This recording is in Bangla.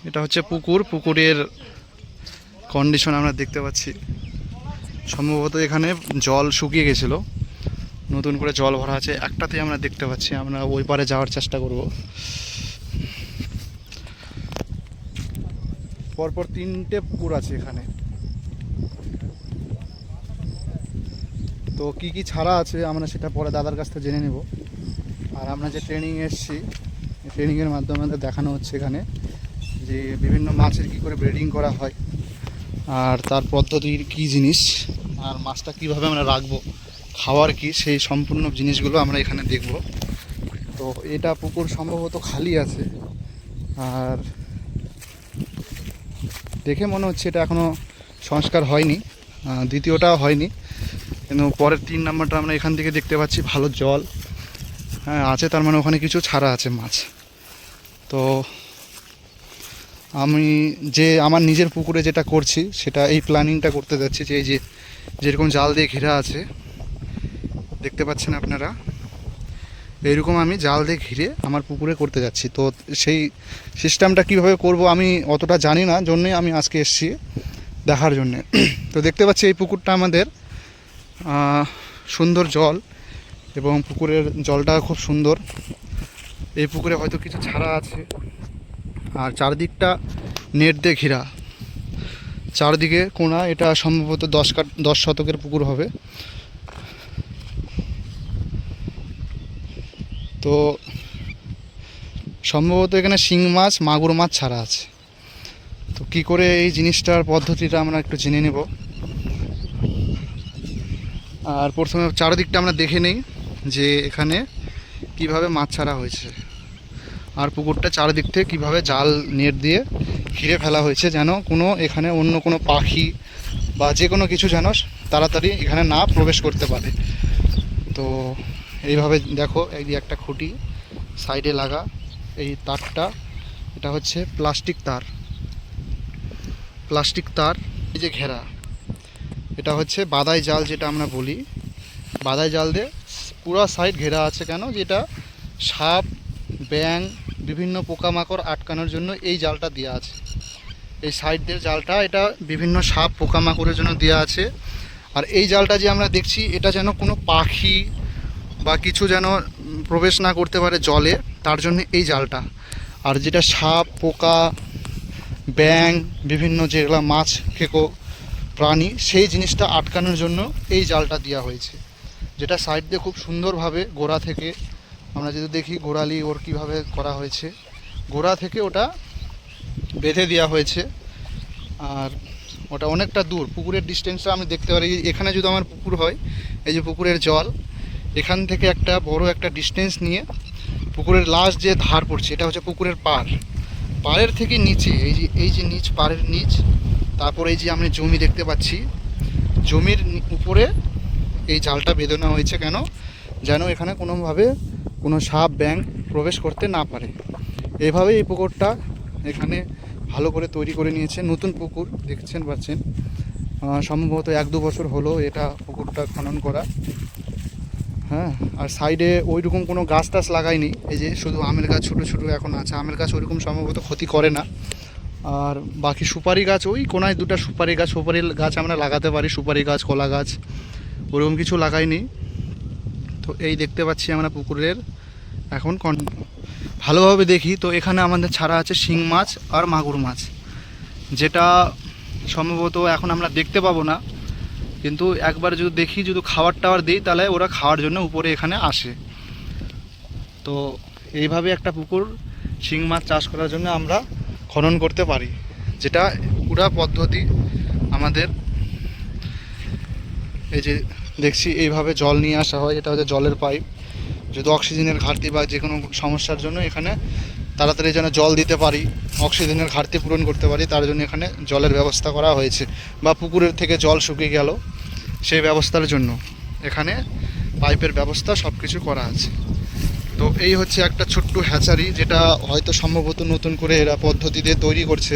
এটা হচ্ছে পুকুর, পুকুরের কন্ডিশন আমরা দেখতে পাচ্ছি। সম্ভবত এখানে জল শুকিয়ে গেছিলো, নতুন করে জল ভরা আছে। একটাতেই আমরা দেখতে পাচ্ছি, আমরা ওই পারে যাওয়ার চেষ্টা করব। পরপর 3টে পুকুর আছে এখানে। তো কি কি ছাড়া আছে আমরা সেটা পরে দাদার কাছ থেকে জেনে নেব। আর আমরা যে ট্রেনিংয়ে এসেছি, ট্রেনিংয়ের মাধ্যমে আমাদের দেখানো হচ্ছে এখানে যে বিভিন্ন মাছের কি করে ব্রিডিং করা হয়, আর তার পদ্ধতির কি জিনিস, আর মাছটা কিভাবে আমরা রাখবো, খাওয়ার কি, সেই সম্পূর্ণ জিনিসগুলো আমরা এখানে দেখব। তো এটা পুকুর সম্ভবত খালি আছে, আর দেখে মনে হচ্ছে এটা এখনও সংস্কার হয়নি, দ্বিতীয়টাও হয়নি। কিন্তু পরের 3 নম্বরটা আমরা এখান থেকে দেখতে পাচ্ছি ভালো জল হ্যাঁ আছে, তার মানে ওখানে কিছু ছাড়া আছে মাছ। তো আমি যে আমার নিজের পুকুরে যেটা করছি সেটা এই প্ল্যানিংটা করতে যাচ্ছি যে এই যে যেরকম জাল দিয়ে ঘেরা আছে দেখতে পাচ্ছেন আপনারা, এইরকম আমি জাল দিয়ে ঘিরে আমার পুকুরে করতে যাচ্ছি। তো সেই সিস্টেমটা কীভাবে করব আমি অতটা জানি না, জন্যই আমি আজকে এসেছি দেখার জন্যে। তো দেখতে পাচ্ছি এই পুকুরটা আমাদের সুন্দর জল, এবং পুকুরের জলটা খুব সুন্দর। এই পুকুরে হয়তো কিছু ছাড়া আছে, আর চারদিকটা নেট দিয়ে ঘেরা, চারদিকে কোণা। এটা সম্ভবত 10 শতকের পুকুর হবে। তো সম্ভবত এখানে শিং মাছ, মাগুর মাছ ছাড়া আছে। তো কী করে এই জিনিসটার পদ্ধতিটা আমরা একটু জেনে নেব। আর প্রথমে চারদিকটা আমরা দেখে নেই যে এখানে কিভাবে মাছ ছাড়া হয়েছে, আর পুকুরটা চারদিক থেকে কীভাবে জাল নেট দিয়ে ঘিরে ফেলা হয়েছে, যেন কোনো এখানে অন্য কোনো পাখি বা যে কোনো কিছু যেন তাড়াতাড়ি এখানে না প্রবেশ করতে পারে। তো এইভাবে দেখো, এই যে একটা খুঁটি সাইডে লাগা, এই তারটা এটা হচ্ছে প্লাস্টিক তার, এই যে ঘেরা, এটা হচ্ছে বাদাই জাল যেটা আমরা বলি। বাদাই জাল দিয়ে পুরো সাইড ঘেরা আছে, কেন যেটা সাপ, ব্যাং, বিভিন্ন পোকামাকড় আটকানোর জন্য এই জালটা দেওয়া আছে। এই সাইডের জালটা এটা বিভিন্ন সাপ পোকামাকড়ের জন্য দেওয়া আছে। আর এই জালটা যে আমরা দেখছি এটা যেন কোনো পাখি বা কিছু যেন প্রবেশ না করতে পারে জলে, তার জন্য এই জালটা। আর যেটা সাপ, পোকা, ব্যাং, বিভিন্ন যেগুলো মাছ খেকো প্রাণী, সেই জিনিসটা আটকানোর জন্য এই জালটা দেওয়া হয়েছে, যেটা সাইড দিয়ে খুব সুন্দরভাবে গোড়া থেকে আমরা যদি দেখি গোড়ালি ওর কীভাবে করা হয়েছে, গোড়া থেকে ওটা বেঁধে দেওয়া হয়েছে। আর ওটা অনেকটা দূর, পুকুরের ডিস্টেন্সটা আমি দেখতে পারি। এখানে যদি আমার পুকুর হয়, এই যে পুকুরের জল, এখান থেকে একটা বড় একটা ডিস্টেন্স নিয়ে পুকুরের লাস্ট যে ধার পড়ছে এটা হচ্ছে পুকুরের পাড়ের থেকে নিচে, এই যে নিচ, পাড়ের নিচ, তারপরে এই যে আমরা জমি দেখতে পাচ্ছি, জমির উপরে এই জালটা বেঁধে নেওয়া হয়েছে। কেন? যেন এখানে কোনোভাবে কোনো সাপ, ব্যাং প্রবেশ করতে না পারে। এইভাবে এই পুকুরটা এখানে ভালো করে তৈরি করে নিয়েছে। নতুন পুকুর দেখছেন পাচ্ছেন, সম্ভবত 1-2 বছর হলো এটা পুকুরটা খনন করা। হ্যাঁ, আর সাইডে ওই রকম কোনো গাছ টাছ লাগায়নি, এই যে শুধু আমের গাছ ছোটো ছোটো এখন আছে। আমের গাছ ওইরকম সম্ভবত ক্ষতি করে না। আর বাকি সুপারি গাছ, ওই কোনায় 2টা সুপারি গাছ আমরা লাগাতে পারি, সুপারি গাছ, কলা গাছ, ওরকম কিছু লাগাইনি। তো এই দেখতে পাচ্ছি আমরা পুকুরের এখন ভালোভাবে দেখি তো এখানে আমাদের ছাড়া আছে শিং মাছ আর মাগুর মাছ, যেটা সম্ভবত এখন আমরা দেখতে পাবো না, কিন্তু একবার যদি দেখি, যদি খাবার টাবার দিই, তাহলে ওরা খাওয়ার জন্য উপরে এখানে আসে। তো এইভাবে একটা পুকুর শিং মাছ চাষ করার জন্য আমরা খনন করতে পারি, যেটা পুরা পদ্ধতি আমাদের। এই যে দেখছি এইভাবে জল নিয়ে আসা হয়, এটা হচ্ছে জলের পাইপ। যদি অক্সিজেনের ঘাটতি বা যে কোনো সমস্যার জন্য এখানে তাড়াতাড়ি যেন জল দিতে পারি, অক্সিজেনের ঘাটতি পূরণ করতে পারি, তার জন্য এখানে জলের ব্যবস্থা করা হয়েছে। বা পুকুরের থেকে জল শুকিয়ে গেল, সেই ব্যবস্থার জন্য এখানে পাইপের ব্যবস্থা সব কিছু করা আছে। তো এই হচ্ছে একটা ছোট্ট হ্যাচারি, যেটা হয়তো সম্ভবত নতুন করে এরা পদ্ধতিতে তৈরি করছে।